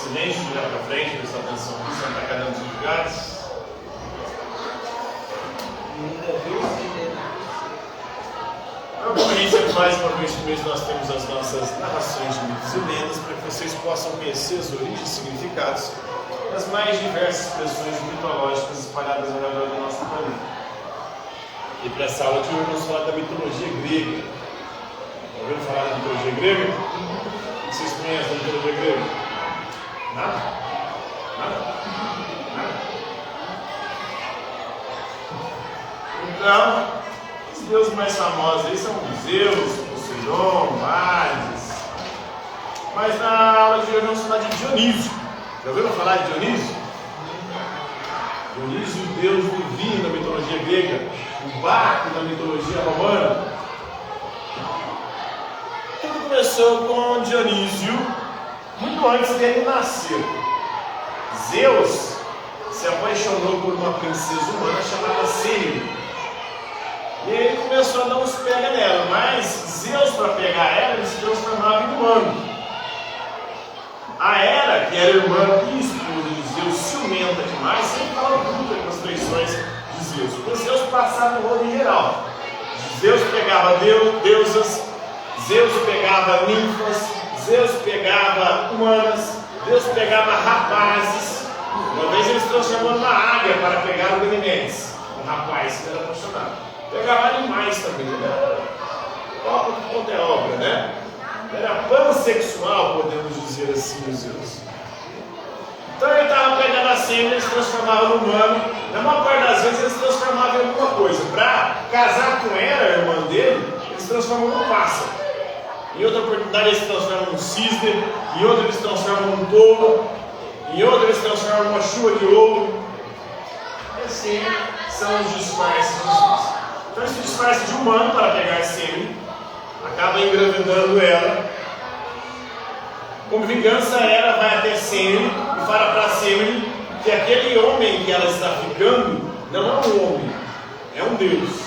silêncio, de olhar para frente, prestar atenção aqui, sentar cada um dos lugares. Como a gente sempre faz, provavelmente nós temos as nossas narrações de mitos e lendas para que vocês possam conhecer as origens e significados das mais diversas expressões mitológicas espalhadas ao redor do nosso planeta. E para essa aula de hoje vamos falar da mitologia grega. Já ouviram falar da mitologia grega? O que vocês conhecem da mitologia grega? Nada? Nada? Então, os deuses mais famosos aí são Zeus, Poseidon, Hades. Mas na aula de hoje vamos falar de Dionísio. Já ouviram falar de Dionísio? Dionísio, o deus do vinho da mitologia grega, o Baco da mitologia romana. Tudo começou com Dionísio, muito antes dele nascer. Zeus se apaixonou por uma princesa humana chamada Semele. E ele começou a dar uns pega nela, mas Zeus, para pegar ela, ele se transformava em humano. A Hera, que era irmã e esposa de Zeus, ciumenta demais, sempre estava puta com as traições de Zeus. Porque Zeus passava no rodo em geral. Zeus pegava deusas, Zeus pegava ninfas, Zeus pegava humanas, Zeus pegava rapazes. Uma vez ele se transformou numa águia para pegar o Ganimedes, um rapaz que era apaixonado. Pegava animais também, né? Obra que conta é obra, né? Era pansexual, podemos dizer assim, os Zeus. Então ele estava pegando a Semele, ele se transformava no humano. Na maior parte das vezes ele se transformava em alguma coisa. Para casar com Hera, a irmã dele, ele se transformou num pássaro. Em outra oportunidade ele se transforma num cisne, em outra ele se transforma num touro, em outra ele se transforma numa chuva de ouro. E assim são os disfarces de Zeus. Então ele se disfarça de humano para pegar a Semele, acaba engravidando ela. Como vingança, Hera vai até Semele e fala para Semele que aquele homem que ela está ficando não é um homem, é um deus.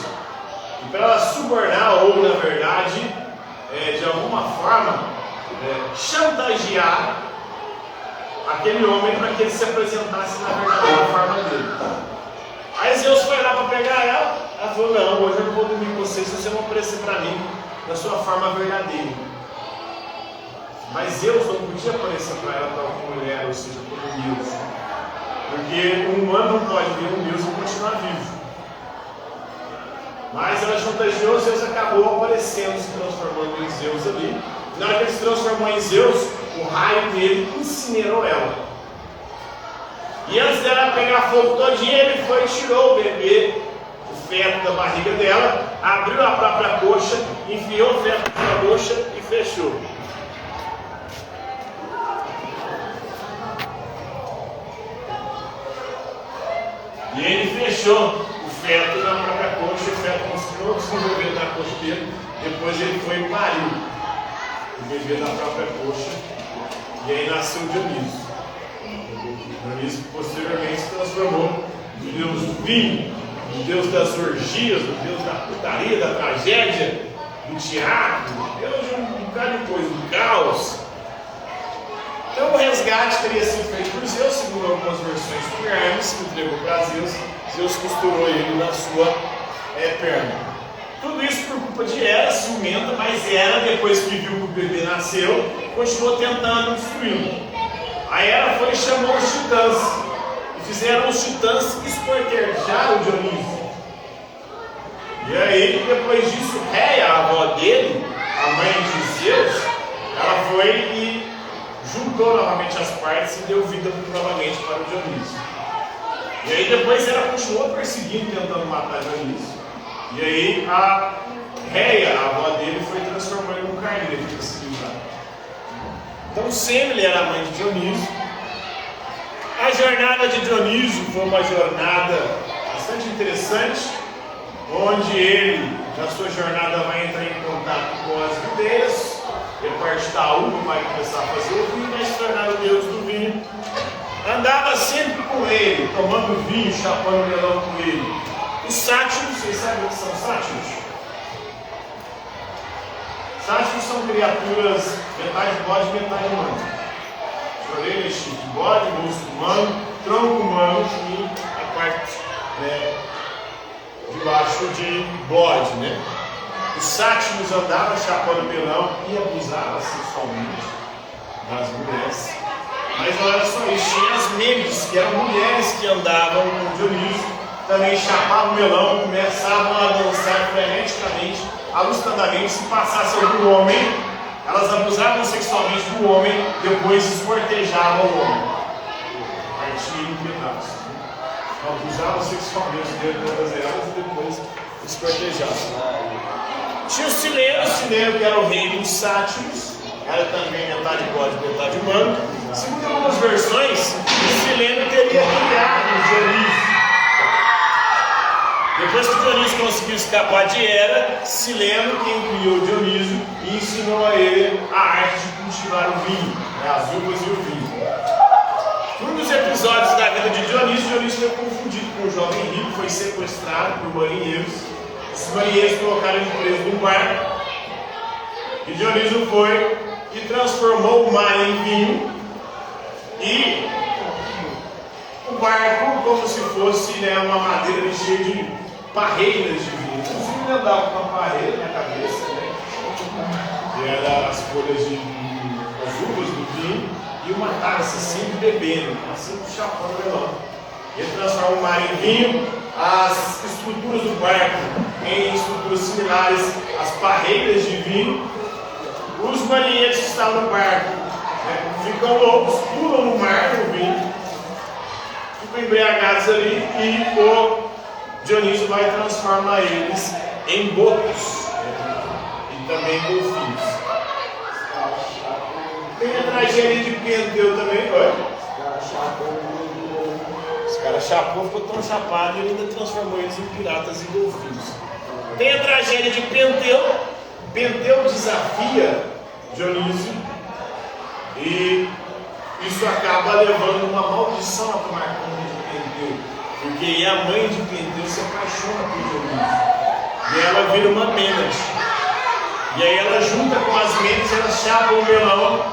E para ela subornar, ou na verdade, de alguma forma, chantagear aquele homem para que ele se apresentasse na verdadeira forma dele. Aí Zeus foi lá para pegar ela. Ela falou: não, hoje eu não vou dormir com você se você não aparecer para mim na sua forma verdadeira. Mas Zeus não podia aparecer para ela tal como ele era, ou seja, como Deus. Porque um humano não pode ver um Deus e continuar vivo. Mas ela chantageou, Zeus acabou aparecendo, se transformando em Zeus ali. Na hora que ele se transformou em Zeus, o raio dele incinerou ela. E antes dela pegar fogo todinho, ele foi e tirou o bebê, o feto da barriga dela, abriu a própria coxa, enfiou o feto na coxa e fechou. E ele fechou o feto na própria coxa, o feto continuou desenvolvendo na coxa dele, depois ele foi e pariu o bebê na própria coxa, e aí nasceu Dionísio. Dionísio posteriormente se transformou no deus do vinho, do deus das orgias, do deus da putaria, da tragédia, do teatro, deus de um bocado de coisa, do caos. Então o resgate teria sido feito por Zeus, segundo algumas versões por Hermes, que entregou para Zeus. Zeus costurou ele na sua perna. Tudo isso por culpa de Hera, ciumenta, mas Hera, depois que viu que o bebê nasceu, continuou tentando destruí-lo. A Hera foi e chamou os titãs, e fizeram os titãs esquartejar o Dionísio. E aí, depois disso, Reia, a avó dele, a mãe de Zeus, ela foi e juntou novamente as partes e deu vida novamente para o Dionísio. E aí depois ela continuou perseguindo, tentando matar Dionísio. E aí a Reia, a avó dele, foi transformando em um carneiro para seguir lá. Então Semele era a mãe de Dionísio. A jornada de Dionísio foi uma jornada bastante interessante, onde ele, na sua jornada, vai entrar em contato com as videiras, e a parte da uva vai começar a fazer o vinho, vai se tornar o deus do vinho. Andava sempre com ele, tomando vinho, chapando melão com ele. Os sátiros, vocês sabem o que são sátiros? Sátiros são criaturas metade bode e metade humana. orelhas, chifre de bode, rosto humano, tronco humano e a parte de baixo de bode, né? Os sátiros andavam chapando melão e abusavam sexualmente das mulheres. Mas não era só isso, tinha as memes, que eram mulheres que andavam com Dionísio, também chapavam melão, começavam a dançar freneticamente, alustradamente. Se passasse algum homem, elas abusavam sexualmente do homem, depois escortejavam o homem. Partiam em pedaços. Abusavam sexualmente de todas elas e depois escortejavam. Tinha o Sileno que era o rei dos sátiros, era também metade bode, metade humano. Segundo algumas versões, o Sileno teria criado Dionísio. Depois que Dionísio conseguiu escapar de Hera, Sileno, quem criou Dionísio, e ensinou a ele a arte de cultivar o vinho, as uvas e o vinho. Num dos episódios da vida de Dionísio foi confundido com um jovem rico, foi sequestrado por marinheiros. Os marinheiros colocaram ele preso num barco. E Dionísio foi e transformou o mar em vinho. E o barco, como se fosse uma madeira cheia de parreiras de vinho. Inclusive ele andava com uma parreira na cabeça, que era as folhas as uvas do vinho, e uma taça sempre bebendo, sempre chapando o melão. Ele transforma o mar em vinho, as estruturas do barco em estruturas similares às parreiras de vinho. Os marinheiros que estavam no barco ficam loucos, pulam no mar, no vinho, ficam embriagados ali, e o Dionísio vai transformar eles em botos e também golfinhos. Tem a tragédia de Penteu também. Oi? Os caras chapou, ficou tão chapado e ele ainda transformou eles em piratas e golfinhos. Tem a tragédia de Penteu. Penteu desafia Dionísio e isso acaba levando uma maldição a tomar conta de Penteu, porque a mãe de Penteu se apaixona por Dionísio e ela vira uma Mênade. E aí ela junta com as Mênades, elas chapam o melão,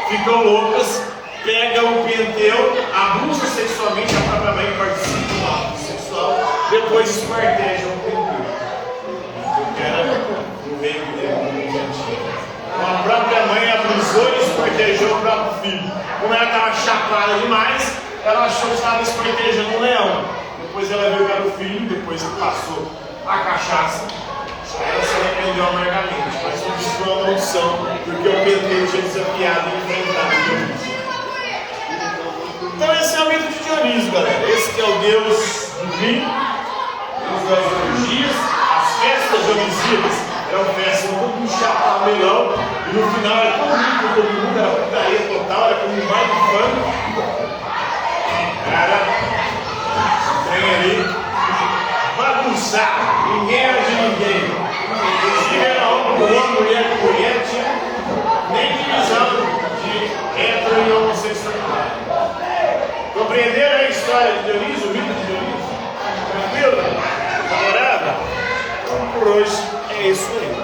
ficam loucas, pegam o Penteu, abusam sexualmente, a própria mãe participa do ato sexual, depois esquartejam o Penteu. Porque era no meio do a própria mãe abusou e esquartejou o próprio filho. Como ela estava chapada demais, ela achou que estava esquartejando um leão. Depois ela viu que era o filho, depois que passou a cachaça, ela se arrependeu amargamente. Mas não disse que foi uma maldição, porque o Penteu tinha desafiado e enfrentado Dionísio. Então esse é o mito de Dionísio, galera. Esse que é o deus do vinho, deus das orgias. As festas dionisíacas eram festas todo mundo chapava melão, e no final era todo mundo com todo mundo, era putaria total, era como um baile de funk. Era trem ali, bagunçar, ninguém era de ninguém. Inclusive era homem com homem, mulher com mulher, não tinha nem divisão de hétero e homossexualidade. Compreenderam a história de Dionísio, o mito de Dionísio? Tranquilo? Favorável? Então por hoje é isso aí.